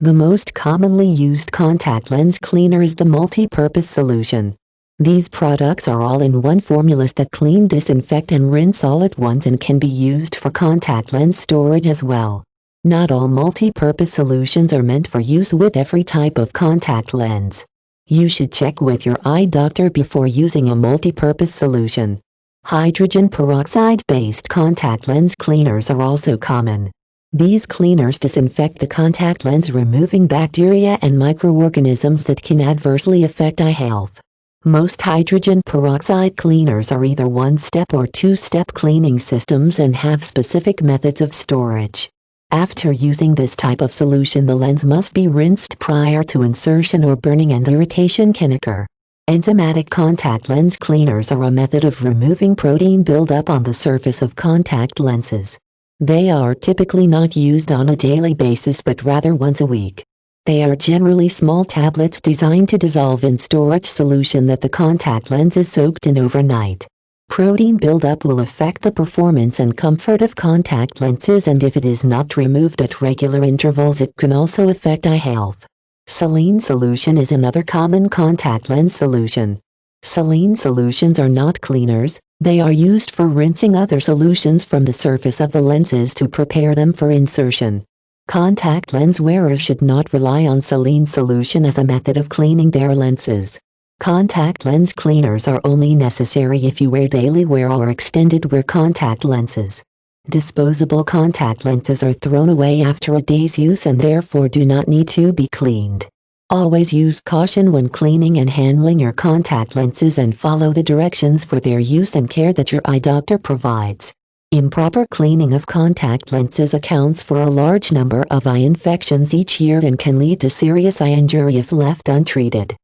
The most commonly used contact lens cleaner is the multi-purpose solution. These products are all-in-one formulas that clean, disinfect and rinse all at once and can be used for contact lens storage as well. Not all multi-purpose solutions are meant for use with every type of contact lens. You should check with your eye doctor before using a multi-purpose solution. Hydrogen peroxide-based contact lens cleaners are also common. These cleaners disinfect the contact lens, removing bacteria and microorganisms that can adversely affect eye health. Most hydrogen peroxide cleaners are either one-step or two-step cleaning systems and have specific methods of storage. After using this type of solution, the lens must be rinsed prior to insertion or burning and irritation can occur. Enzymatic contact lens cleaners are a method of removing protein buildup on the surface of contact lenses. They are typically not used on a daily basis but rather once a week. They are generally small tablets designed to dissolve in storage solution that the contact lens is soaked in overnight. Protein buildup will affect the performance and comfort of contact lenses, and if it is not removed at regular intervals, it can also affect eye health. Saline solution is another common contact lens solution. Saline solutions are not cleaners, they are used for rinsing other solutions from the surface of the lenses to prepare them for insertion. Contact lens wearers should not rely on saline solution as a method of cleaning their lenses. Contact lens cleaners are only necessary if you wear daily wear or extended wear contact lenses. Disposable contact lenses are thrown away after a day's use and therefore do not need to be cleaned. Always use caution when cleaning and handling your contact lenses, and follow the directions for their use and care that your eye doctor provides. Improper cleaning of contact lenses accounts for a large number of eye infections each year and can lead to serious eye injury if left untreated.